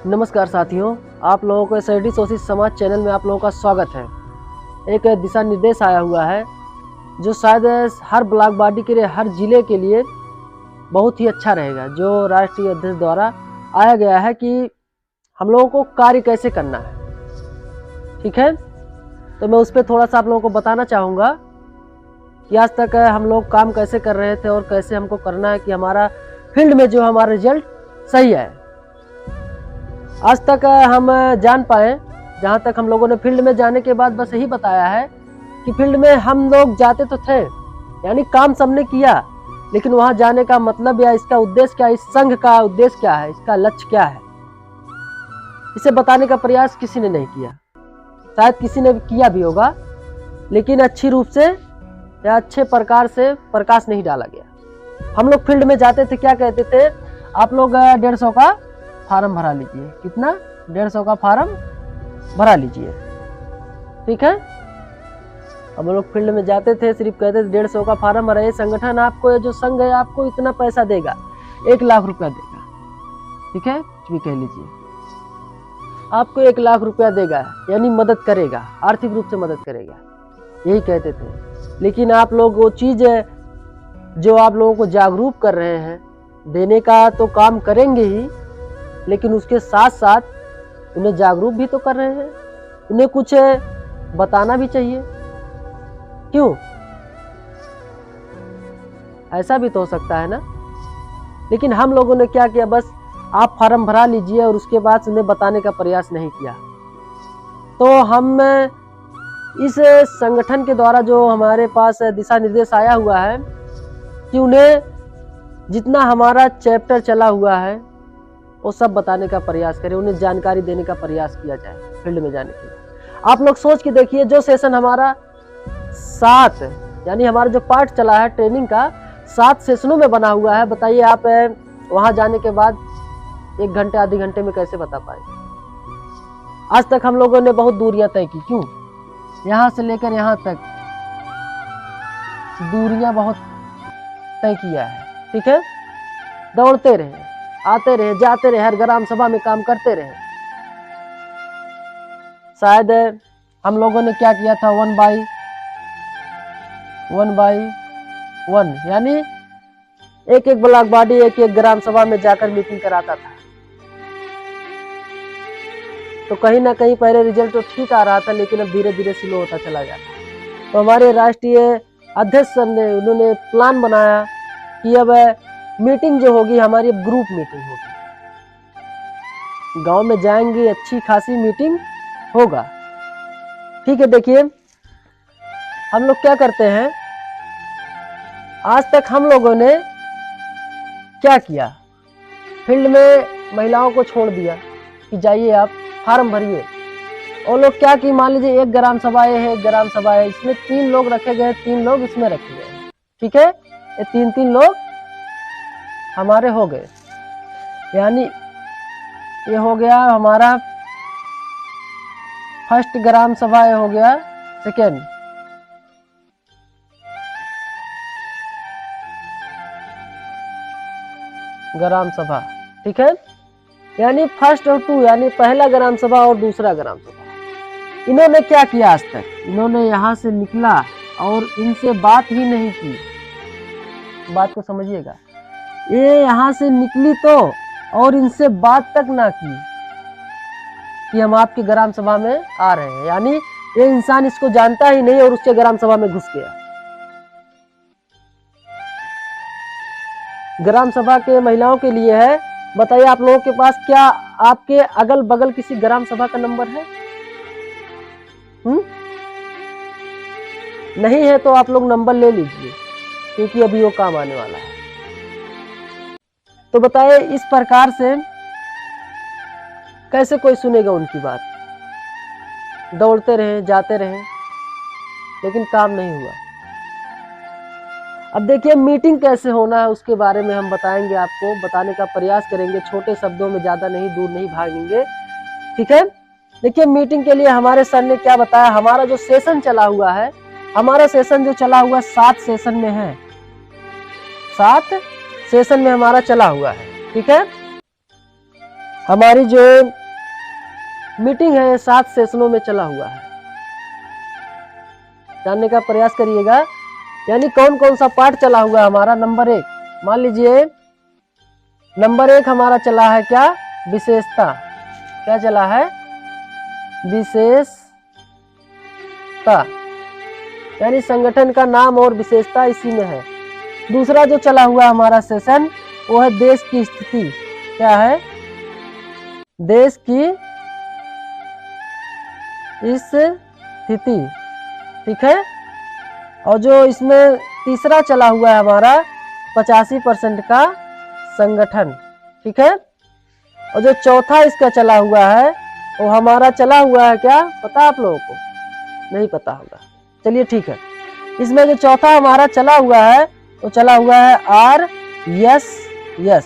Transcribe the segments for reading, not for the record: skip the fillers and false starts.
नमस्कार साथियों, आप लोगों को SRD सोशल समाज चैनल में आप लोगों का स्वागत है। एक दिशा निर्देश आया हुआ है जो शायद हर ब्लॉक बॉडी के लिए, हर जिले के लिए बहुत ही अच्छा रहेगा। जो राष्ट्रीय अध्यक्ष द्वारा आया गया है कि हम लोगों को कार्य कैसे करना है। ठीक है, तो मैं उस पर थोड़ा सा आप लोगों को बताना चाहूँगा कि आज तक हम लोग काम कैसे कर रहे थे और कैसे हमको करना है कि हमारा फील्ड में जो हमारा रिजल्ट सही है। आज तक हम जान पाए, जहाँ तक हम लोगों ने फील्ड में जाने के बाद बस यही बताया है कि फील्ड में हम लोग जाते तो थे, यानी काम सबने किया, लेकिन वहाँ जाने का मतलब या इसका उद्देश्य क्या है, इस संघ का उद्देश्य क्या है, इसका लक्ष्य क्या है, इसे बताने का प्रयास किसी ने नहीं किया। शायद किसी ने किया भी होगा, लेकिन अच्छी रूप से या अच्छे प्रकार से प्रकाश नहीं डाला गया। हम लोग फील्ड में जाते थे, क्या कहते थे, आप लोग 150 का फार्म भरा लीजिए। कितना? 150 का फार्म भरा लीजिए। ठीक है, हम लोग फील्ड में जाते थे, सिर्फ कहते थे 150 का फार्म भरा, ये संगठन आपको, ये जो संघ है आपको इतना पैसा देगा, 1 लाख रुपया देगा। ठीक है, कुछ भी कह लीजिए, आपको 1 लाख रुपया देगा, यानी मदद करेगा, आर्थिक रूप से मदद करेगा, यही कहते थे। लेकिन आप लोग वो चीज़ जो आप लोगों को जागरूक कर रहे हैं, देने का तो काम करेंगे ही, लेकिन उसके साथ साथ उन्हें जागरूक भी तो कर रहे हैं, उन्हें कुछ बताना भी चाहिए। क्यों? ऐसा भी तो हो सकता है ना। लेकिन हम लोगों ने क्या किया, बस आप फार्म भरा लीजिए और उसके बाद उन्हें बताने का प्रयास नहीं किया। तो हम इस संगठन के द्वारा जो हमारे पास दिशा निर्देश आया हुआ है कि उन्हें जितना हमारा चैप्टर चला हुआ है वो सब बताने का प्रयास करें, उन्हें जानकारी देने का प्रयास किया जाए फील्ड में जाने के लिए। आप लोग सोच के देखिए, जो सेशन हमारा 7 यानी हमारा जो पार्ट चला है ट्रेनिंग का, 7 सेशनों में बना हुआ है। बताइए आप वहां जाने के बाद 1 घंटे आधे घंटे में कैसे बता पाएंगे। आज तक हम लोगों ने बहुत दूरियां तय की। क्यों? यहाँ से लेकर यहाँ तक दूरियां बहुत तय किया है। ठीक है, दौड़ते रहे, आते रहे, जाते रहे, हर ग्राम सभा में काम करते रहे। शायद हम लोगों ने क्या किया था, 1 बाई 1 यानी एक ब्लॉक बॉडी, एक ग्राम सभा में जाकर मीटिंग कराता था। तो कहीं ना कहीं पहले रिजल्ट तो ठीक आ रहा था, लेकिन अब धीरे धीरे स्लो होता चला जाता। तो हमारे राष्ट्रीय अध्यक्ष ने, उन्होंने प्लान बनाया कि अब मीटिंग जो होगी हमारी, अब ग्रुप मीटिंग होगी, गांव में जाएंगे, अच्छी खासी मीटिंग होगा। ठीक है, देखिए हम लोग क्या करते हैं, आज तक हम लोगों ने क्या किया, फील्ड में महिलाओं को छोड़ दिया कि जाइए आप फार्म भरिए। और लोग क्या कि मान लीजिए 1 ग्राम सभा है, 1 ग्राम सभा है, इसमें 3 लोग रखे गए, 3 लोग इसमें रखे गए। ठीक है, ये 3 लोग हमारे हो गए, यानी ये हो गया हमारा फर्स्ट ग्राम सभा, ये हो गया सेकेंड। ग्राम सभा। ठीक है, यानी फर्स्ट और 2, यानी पहला ग्राम सभा और दूसरा ग्राम सभा। इन्होंने क्या किया, आज तक इन्होंने यहाँ से निकला और इनसे बात ही नहीं की। बात को समझिएगा, ये यहाँ से निकली तो और इनसे बात तक ना की कि हम आपकी ग्राम सभा में आ रहे हैं, यानी ये इंसान इसको जानता ही नहीं और उसके ग्राम सभा में घुस गया। ग्राम सभा के महिलाओं के लिए है। बताइए आप लोगों के पास क्या आपके अगल बगल किसी ग्राम सभा का नंबर है? नहीं है तो आप लोग नंबर ले लीजिए, क्योंकि अभी वो काम आने वाला है। तो बताइए इस प्रकार से कैसे कोई सुनेगा उनकी बात। दौड़ते रहे, जाते रहे, लेकिन काम नहीं हुआ। अब देखिए मीटिंग कैसे होना है उसके बारे में हम बताएंगे, आपको बताने का प्रयास करेंगे, छोटे शब्दों में, ज्यादा नहीं, दूर नहीं भागेंगे। ठीक है, देखिए मीटिंग के लिए हमारे सर ने क्या बताया। हमारा जो सेशन चला हुआ है, हमारा सेशन जो चला हुआ 7 सेशन में है, 7 सेशन में हमारा चला हुआ है। ठीक है, हमारी जो मीटिंग है 7 सेशनों में चला हुआ है, जानने का प्रयास करिएगा। यानी कौन कौन सा पार्ट चला हुआ है हमारा। नंबर 1 मान लीजिए, नंबर 1 हमारा चला है क्या, विशेषता। क्या चला है, विशेषता, यानी संगठन का नाम और विशेषता इसी में है। दूसरा जो चला हुआ हमारा सेशन वो है देश की स्थिति। क्या है, देश की स्थिति, ठीक है। और जो इसमें तीसरा चला हुआ है हमारा 85% का संगठन, ठीक है। और जो चौथा इसका चला हुआ है वो हमारा चला हुआ है क्या, पता आप लोगों को, नहीं पता होगा, चलिए ठीक है। इसमें जो चौथा हमारा चला हुआ है वो चला हुआ है RSS।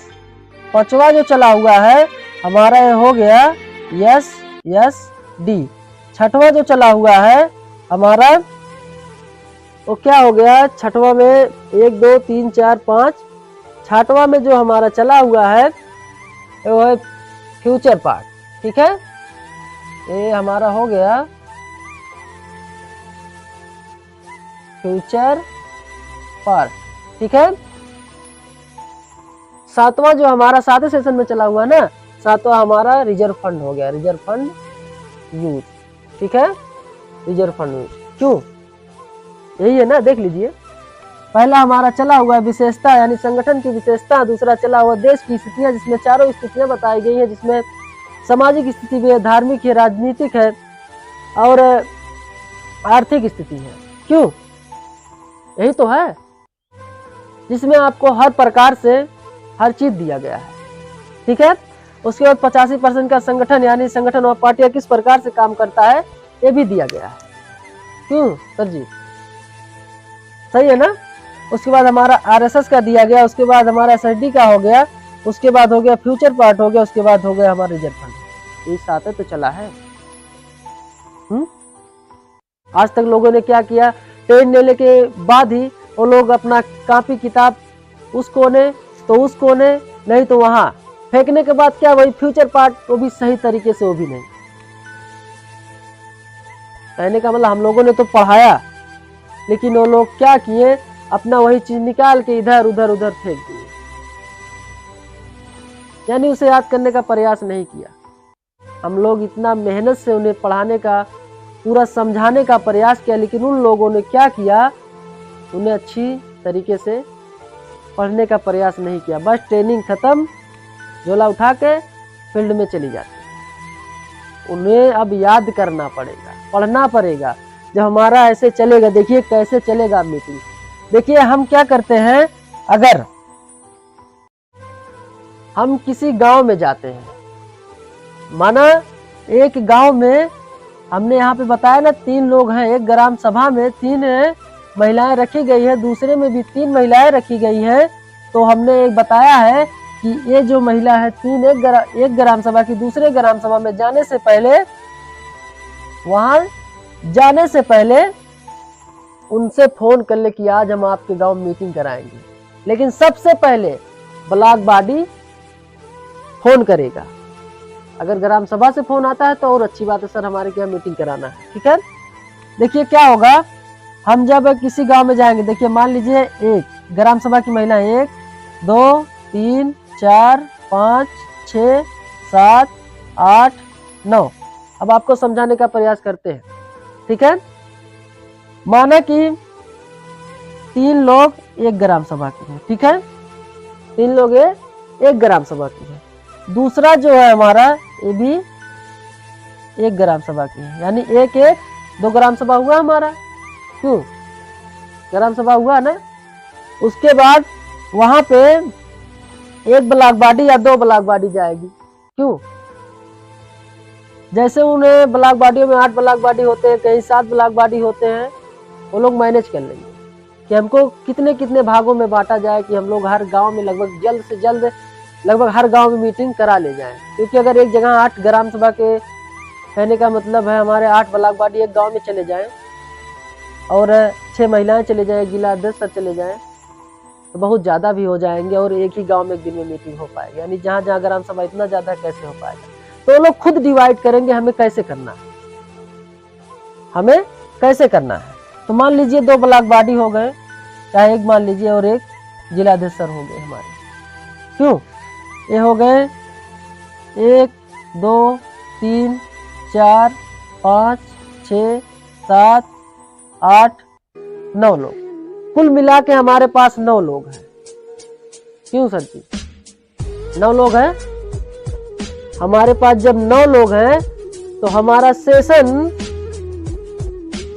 पांचवा जो चला हुआ है हमारा ये हो गया SSD। छठवां जो चला हुआ है हमारा वो क्या हो गया, छठवां में 1 2 3 4 5, छठवां में जो हमारा चला हुआ है वो है फ्यूचर पार्ट, ठीक है। ये हमारा हो गया फ्यूचर पार्ट, ठीक है। सातवां जो हमारा 7वें सेशन में चला हुआ ना, सातवां हमारा रिजर्व फंड हो गया, रिजर्व फंड यूज, ठीक है। रिजर्व फंड यूज क्यों, यही है ना, देख लीजिए। पहला हमारा चला हुआ विशेषता यानी संगठन की विशेषता। दूसरा चला हुआ देश की स्थितियां, जिसमें चारों स्थितियां बताई गई हैं, जिसमें सामाजिक स्थिति भी है, धार्मिक है, राजनीतिक है और आर्थिक स्थिति है। क्यों, यही तो है, जिसमें आपको हर प्रकार से हर चीज दिया गया है, ठीक है। उसके बाद 85% का संगठन यानी संगठन और पार्टियां किस प्रकार से काम करता है ये भी दिया गया है। क्यों सर जी, सही है ना। उसके बाद हमारा RSS का दिया गया, उसके बाद हमारा SSD का हो गया, उसके बाद हो गया फ्यूचर पार्ट हो गया, उसके बाद हो गया हमारा रिजर्व फंड। ये 7 तो चला है। आज तक लोगों ने क्या किया, ट्रेन लेने के बाद ही वो लोग अपना कॉपी किताब उस कोने तो उस कोने, नहीं तो वहां फेंकने के बाद क्या, वही फ्यूचर पार्ट, वो भी सही तरीके से वो भी नहीं। कहने का मतलब हम लोगों ने तो पढ़ाया, लेकिन वो लोग क्या किए, अपना वही चीज निकाल के इधर उधर उधर फेंक दिए, यानी उसे याद करने का प्रयास नहीं किया। हम लोग इतना मेहनत से उन्हें पढ़ाने का, पूरा समझाने का प्रयास किया, लेकिन उन लोगों ने क्या किया, उन्हें अच्छी तरीके से पढ़ने का प्रयास नहीं किया। बस ट्रेनिंग खत्म, झोला उठा के फील्ड में चली जाती। उन्हें अब याद करना पड़ेगा, पढ़ना पड़ेगा। जब हमारा ऐसे चलेगा, देखिए कैसे चलेगा मीटिंग। देखिए हम क्या करते हैं, अगर हम किसी गांव में जाते हैं, माना एक गांव में हमने यहाँ पे बताया ना 3 लोग हैं, एक ग्राम सभा में 3 महिलाएं रखी गई है, दूसरे में भी 3 महिलाएं रखी गई है। तो हमने एक बताया है कि ये जो महिला है 3 एक ग्राम सभा की दूसरे ग्राम सभा में जाने से पहले, वहां जाने से पहले उनसे फोन कर ले कि आज हम आपके गांव में मीटिंग कराएंगे। लेकिन सबसे पहले ब्लॉक बॉडी फोन करेगा। अगर ग्राम सभा से फोन आता है तो और अच्छी बात है, सर हमारे क्या मीटिंग कराना है, ठीक है। देखिए क्या होगा, हम जब किसी गांव में जाएंगे, देखिए मान लीजिए एक ग्राम सभा की महिला 1 2 3 4 5 6 7 8 9। अब आपको समझाने का प्रयास करते हैं, ठीक है। माना कि 3 लोग एक ग्राम सभा के हैं, ठीक है, 3 लोग एक ग्राम सभा के हैं। दूसरा जो है हमारा ये भी एक ग्राम सभा की है, यानी 2 ग्राम सभा हुआ हमारा। क्यों, ग्राम सभा हुआ ना। उसके बाद वहां पे एक ब्लॉक बॉडी या 2 ब्लॉक बॉडी जाएगी। क्यों, जैसे उन्हें ब्लॉक बॉडियों में 8 ब्लॉक बॉडी होते हैं, कहीं 7 ब्लॉक बॉडी होते हैं, वो लोग मैनेज कर लेंगे कि हमको कितने कितने भागों में बांटा जाए कि हम लोग हर गांव में लगभग जल्द से जल्द लगभग हर गांव में मीटिंग करा ले जाएं। क्योंकि अगर एक जगह 8 ग्राम सभा के कहने का मतलब है हमारे 8 ब्लॉक बॉडी एक गांव में चले जाएं और 6 महिलाएं चले जाएं, गिला 10 सर चले जाएं, तो बहुत ज़्यादा भी हो जाएंगे और एक ही गांव में एक दिन में मीटिंग हो पाएगी। यानी जहाँ जहाँ ग्राम सभा इतना ज़्यादा कैसे हो पाएगा, तो वो लोग खुद डिवाइड करेंगे हमें कैसे करना है, हमें कैसे करना है। तो मान लीजिए 2 ब्लॉक बॉडी हो गए, चाहे एक मान लीजिए और एक जिलाध्यक्ष हो गए हमारे, क्यों ये हो गए 1 2 3 4 5 6 7 8 9 लोग, कुल मिला के हमारे पास 9 लोग हैं। क्यों सर जी 9 लोग हैं हमारे पास। जब 9 लोग हैं तो हमारा सेशन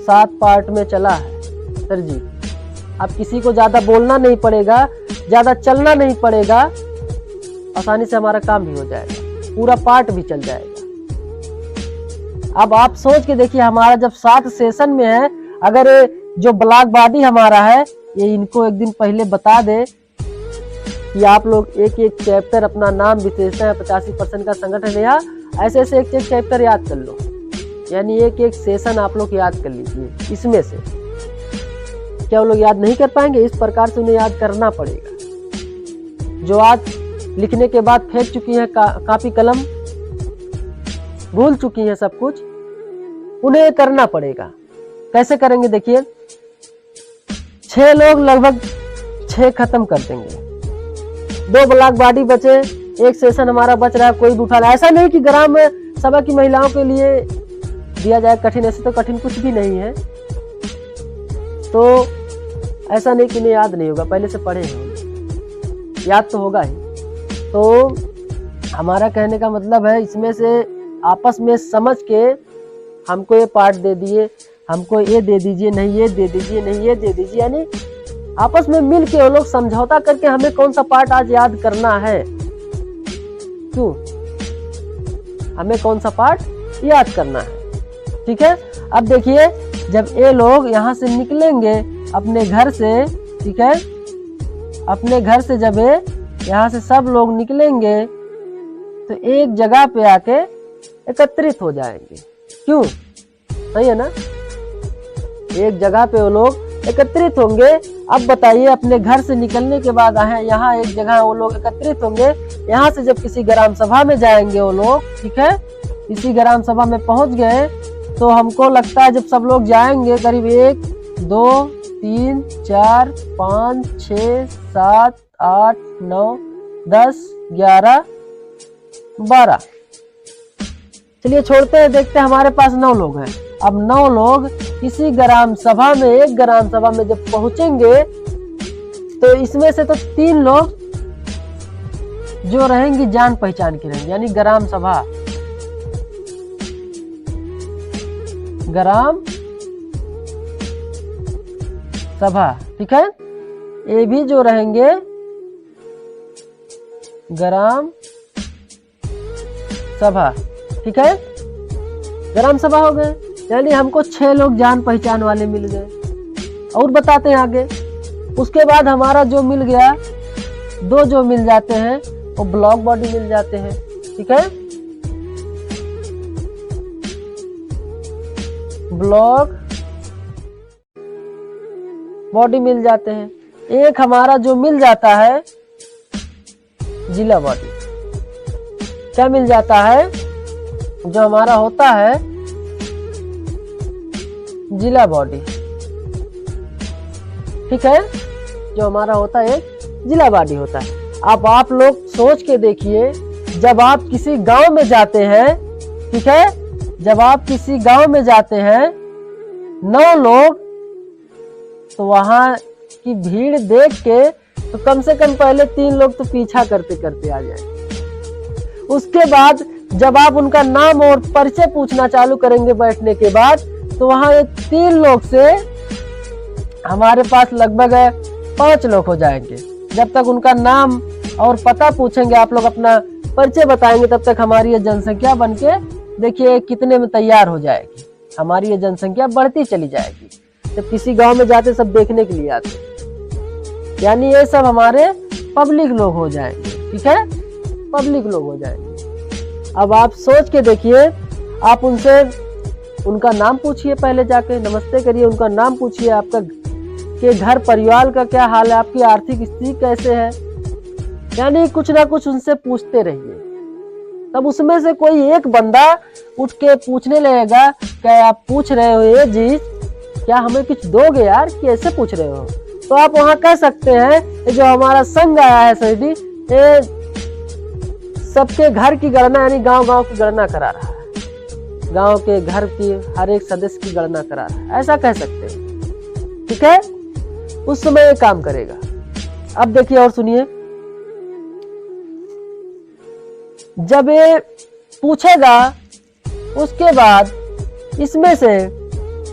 7 पार्ट में चला है सर जी। अब किसी को ज्यादा बोलना नहीं पड़ेगा, ज्यादा चलना नहीं पड़ेगा, आसानी से हमारा काम भी हो जाएगा, पूरा पार्ट भी चल जाएगा। अब आप सोच के देखिए, हमारा जब 7 सेशन में है, अगर जो ब्लॉक बॉडी हमारा है ये इनको एक दिन पहले बता दे कि आप लोग एक एक चैप्टर अपना नाम विशेषता 85% का संगठन या ऐसे ऐसे एक एक चैप्टर याद कर लो। यानी एक एक सेशन आप लोग याद कर लीजिए। इसमें से क्या वो लोग याद नहीं कर पाएंगे? इस प्रकार से उन्हें याद करना पड़ेगा। जो आज लिखने के बाद फेंक चुकी है कापी कलम, भूल चुकी है सब कुछ, उन्हें करना पड़ेगा। कैसे करेंगे देखिए, 6 लोग लगभग 6 खत्म कर देंगे, 2 ब्लॉक बॉडी बचे, एक सेशन हमारा बच रहा है, कोई भी उठा रहा है। ऐसा नहीं कि ग्राम सभा की महिलाओं के लिए दिया जाए कठिन, ऐसे तो कठिन कुछ भी नहीं है। तो ऐसा नहीं कि नहीं याद नहीं होगा, पहले से पढ़े हैं, याद तो होगा ही। तो हमारा कहने का मतलब है, इसमें से आपस में समझ के हमको ये पार्ट दे दिए, हमको ये दे दीजिए, नहीं ये दे दीजिए, नहीं ये दे दीजिए, यानी आपस में मिल के वो लोग समझौता करके हमें कौन सा पार्ट आज याद करना है, क्यों हमें कौन सा पार्ट याद करना है। ठीक है, अब देखिए जब ये लोग यहाँ से निकलेंगे अपने घर से, ठीक है, अपने घर से जब यहाँ से सब लोग निकलेंगे तो एक जगह पे आके एकत्रित हो जाएंगे। क्यों, सही है ना, एक जगह पे वो लोग एकत्रित होंगे। अब बताइए, अपने घर से निकलने के बाद यहाँ एक जगह वो लोग एकत्रित होंगे। यहाँ से जब किसी ग्राम सभा में जाएंगे वो लोग, ठीक है, इसी ग्राम सभा में पहुंच गए तो हमको लगता है जब सब लोग जाएंगे करीब 1 2 3 4 5 6 7 8 9 10 11 12, चलिए छोड़ते हैं, देखते हैं। हमारे पास 9 लोग हैं। अब 9 लोग इसी ग्राम सभा में, एक ग्राम सभा में जब पहुंचेंगे तो इसमें से तो 3 लोग जो रहेंगी जान पहचान की रहेंगी, यानी ग्राम सभा, ग्राम सभा, ठीक है, ये भी जो रहेंगे ग्राम सभा, ठीक है, ग्राम सभा हो गए। यानी हमको 6 लोग जान पहचान वाले मिल गए। और बताते हैं आगे, उसके बाद हमारा जो मिल गया, 2 जो मिल जाते हैं वो ब्लॉक बॉडी मिल जाते हैं, ठीक है, ब्लॉक बॉडी मिल जाते हैं। एक हमारा जो मिल जाता है जिला बॉडी, क्या मिल जाता है, जो हमारा होता है जिला बॉडी, ठीक है, जो हमारा होता है जिला बॉडी होता है। अब आप लोग सोच के देखिए, जब आप किसी गांव में जाते हैं, ठीक है, जब आप किसी गांव में जाते हैं 9 लोग, तो वहां की भीड़ देख के तो कम से कम पहले 3 लोग तो पीछा करते करते आ जाएंगे। उसके बाद जब आप उनका नाम और परिचय पूछना चालू करेंगे बैठने के बाद, तो वहां 3 लोग से हमारे पास लगभग 5 लोग हो जाएंगे। जब तक उनका नाम और पता पूछेंगे, आप लोग अपना परिचय बताएंगे, तब तक हमारी ये जनसंख्या बनके देखिए कितने में तैयार हो जाएगी। हमारी ये जनसंख्या बढ़ती चली जाएगी। जब किसी गांव में जाते सब देखने के लिए आते, यानी ये सब हमारे पब्लिक लोग हो जाएंगे, ठीक है, पब्लिक लोग हो जाएंगे। अब आप सोच के देखिए, आप उनसे उनका नाम पूछिए, पहले जाके नमस्ते करिए, उनका नाम पूछिए, आपका कि घर परिवार का क्या हाल है, आपकी आर्थिक स्थिति कैसे है, यानी कुछ ना कुछ उनसे पूछते रहिए। तब उसमें से कोई एक बंदा उठ के पूछने लगेगा, क्या आप पूछ रहे हो ये चीज, क्या हमें कुछ दोगे यार, कैसे पूछ रहे हो? तो आप वहां कह सकते हैं जो हमारा संघ आया है सैडी, ये सबके घर की गणना यानी गांव-गांव की गणना करा रहा है, गांव के घर की हर एक सदस्य की गणना करा रहा है, ऐसा कह सकते हैं। ठीक है, उस समय ये काम करेगा। अब देखिए और सुनिए, जब ये पूछेगा उसके बाद इसमें से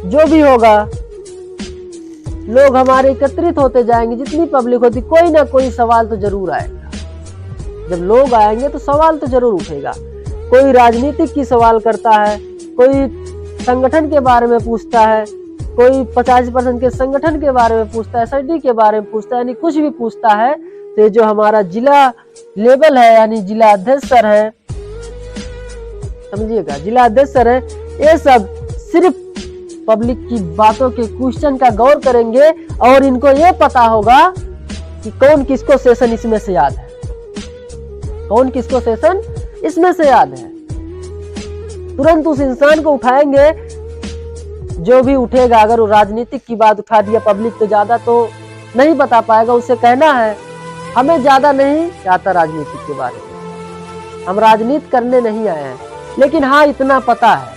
जो भी होगा लोग हमारे एकत्रित होते जाएंगे, जितनी पब्लिक होती, कोई ना कोई सवाल तो जरूर आएगा। जब लोग आएंगे तो सवाल तो जरूर उठेगा। कोई राजनीतिक की सवाल करता है, कोई संगठन के बारे में पूछता है, कोई 50% के संगठन के बारे में पूछता है, सैडी के बारे में पूछता है, यानी कुछ भी पूछता है। तो जो हमारा जिला लेवल है यानी जिला अध्यक्ष सर है, समझिएगा, जिला अध्यक्ष सर है, ये सब सिर्फ पब्लिक की बातों के क्वेश्चन का गौर करेंगे और इनको ये पता होगा कि कौन किसको सेशन इसमें से याद है, कौन किसको सेशन इसमें से याद है। तुरंत उस इंसान को उठाएंगे, जो भी उठेगा। अगर वो राजनीतिक की बात उठा दिया, पब्लिक तो ज्यादा तो नहीं बता पाएगा, उसे कहना है हमें ज्यादा नहीं आता राजनीतिक के बारे में, हम राजनीति करने नहीं आए हैं, लेकिन हाँ इतना पता है,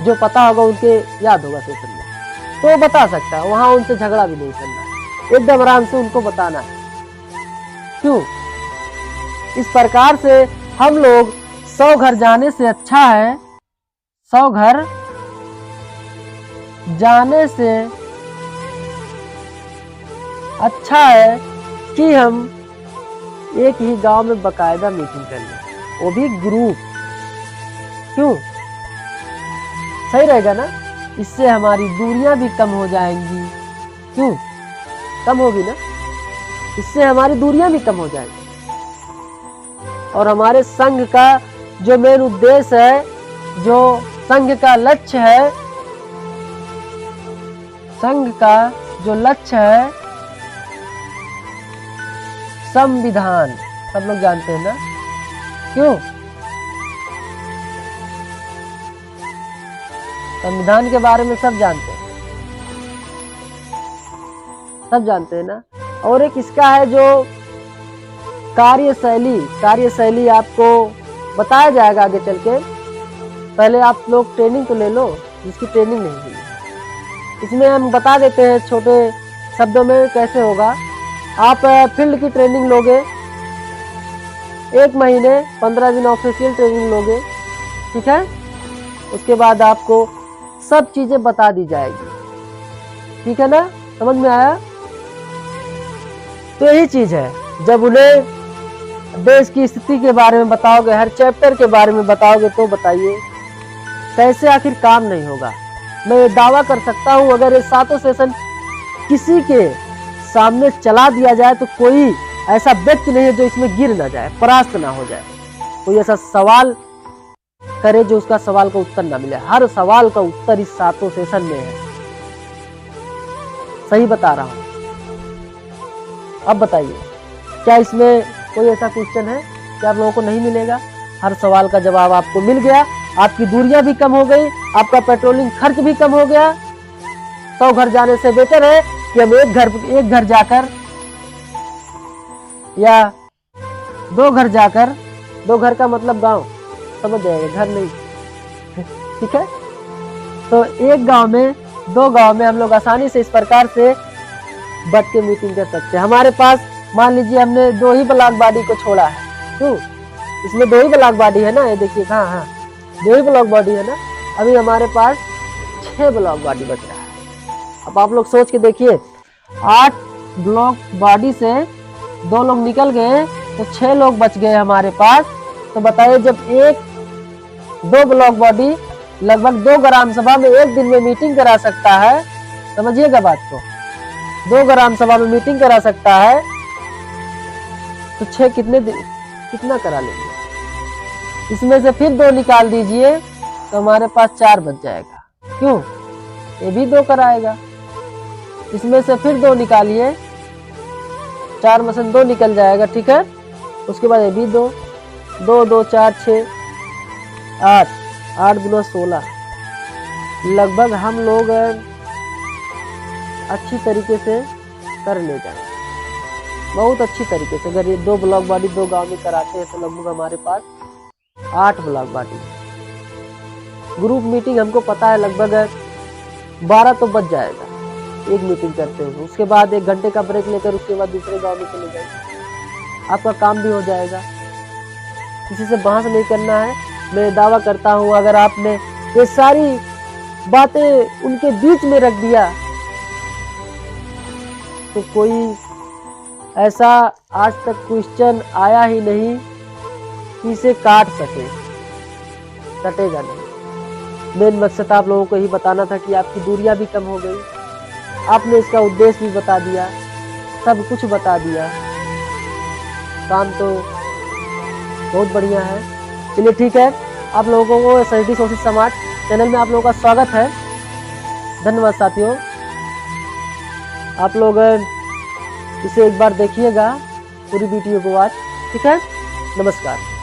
जो पता होगा उनके याद होगा सेशन में, तो वो बता सकता है। वहां उनसे झगड़ा भी नहीं करना है, एकदम आराम से उनको बताना है। क्यों? इस प्रकार से हम लोग 100 घर जाने से अच्छा है, 100 घर जाने से अच्छा है कि हम एक ही गांव में बकायदा मीटिंग कर लें, वो भी ग्रुप। क्यों? सही रहेगा ना, इससे हमारी दूरियां भी कम हो जाएंगी। क्यों? कम होगी ना, इससे हमारी दूरियां भी कम हो जाएंगी। और हमारे संघ का जो मेन उद्देश्य है, जो संघ का लक्ष्य है, संघ का जो लक्ष्य है, संविधान, सब लोग जानते हैं ना। क्यों? संविधान के बारे में सब जानते हैं, सब जानते हैं ना। और एक इसका है जो कार्यशैली, कार्यशैली आपको बताया जाएगा आगे चल के। पहले आप लोग ट्रेनिंग तो ले लो, जिसकी ट्रेनिंग नहीं हुई। इसमें हम बता देते हैं छोटे शब्दों में कैसे होगा। आप फील्ड की ट्रेनिंग लोगे, 1 महीने 15 दिन ऑफिशियल ट्रेनिंग लोगे, ठीक है। उसके बाद आपको सब चीजें बता दी जाएगी, ठीक है ना, समझ में आया। तो यही चीज है, जब उन्हें देश की स्थिति के बारे में बताओगे, हर चैप्टर के बारे में बताओगे, तो बताइए कैसे आखिर काम नहीं होगा। मैं ये दावा कर सकता हूं, अगर ये 7 सेशन किसी के सामने चला दिया जाए तो कोई ऐसा व्यक्ति नहीं है जो इसमें गिर ना जाए, परास्त ना हो जाए। कोई ऐसा सवाल करे जो उसका सवाल का उत्तर ना मिले। हर सवाल का उत्तर इस 7 सेशन में है, सही बता रहा हूं। अब बताइए, क्या इसमें कोई ऐसा क्वेश्चन है कि आप लोगों को नहीं मिलेगा? हर सवाल का जवाब आपको मिल गया, आपकी दूरियां भी कम हो गई, आपका पेट्रोलिंग खर्च भी कम हो गया। 100 घर जाने से बेहतर है कि हम एक घर जाकर या 2 घर जाकर, 2 घर का मतलब गांव, समझ जाएगा, घर नहीं, ठीक है। तो एक गांव में, 2 गांव में हम लोग आसानी से इस प्रकार से बट के मीटिंग कर सकते हैं। हमारे पास मान लीजिए हमने 2 ही ब्लॉक बॉडी को छोड़ा है, क्यों? इसमें 2 ही ब्लॉक बॉडी है ना, ये देखिए, हाँ 2 ही ब्लॉक बॉडी है ना। अभी हमारे पास 6 ब्लॉक बॉडी बच रहा है। अब आप लोग सोच के देखिए, 8 ब्लॉक बॉडी से 2 लोग निकल गए तो 6 लोग बच गए हमारे पास। तो बताइए, जब 2 ब्लॉक बॉडी लगभग 2 ग्राम सभा में एक दिन में मीटिंग करा सकता है, समझिएगा बात को, 2 ग्राम सभा में मीटिंग करा सकता है, तो 6 कितना करा लेंगे? इसमें से फिर 2 निकाल दीजिए तो हमारे पास 4 बच जाएगा। क्यों? ये भी 2 कराएगा, इसमें से फिर 2 निकालिए, 4 में से 2 निकल जाएगा, ठीक है। उसके बाद ये भी 2, 2 2 4 6 8, 8 दूना 16। लगभग हम लोग अच्छी तरीके से कर ले जाए, बहुत अच्छी तरीके से। अगर ये 2 ब्लॉक बॉडी 2 गांव में कराते हैं तो लगभग हमारे पास 8 ब्लॉक बॉडी। ग्रुप मीटिंग हमको पता है लगभग 12 तो बज जाएगा एक मीटिंग करते हुए। उसके बाद 1 घंटे का ब्रेक लेकर उसके बाद दूसरे गांव में चले जाएंगे, आपका काम भी हो जाएगा। किसी से बहस नहीं करना है। मैं दावा करता हूँ अगर आपने ये सारी बातें उनके बीच में रख दिया तो कोई ऐसा आज तक क्वेश्चन आया ही नहीं कि इसे काट सके, कटेगा नहीं। मेन मकसद आप लोगों को ही बताना था कि आपकी दूरियां भी कम हो गई। आपने इसका उद्देश्य भी बता दिया, सब कुछ बता दिया। काम तो बहुत बढ़िया है। चलिए ठीक है, आप लोगों को SSD सोशल समाज चैनल में आप लोगों का स्वागत है। धन्यवाद साथियों। आप लोग इसे एक बार देखिएगा पूरी वीडियो को आज, ठीक है। नमस्कार।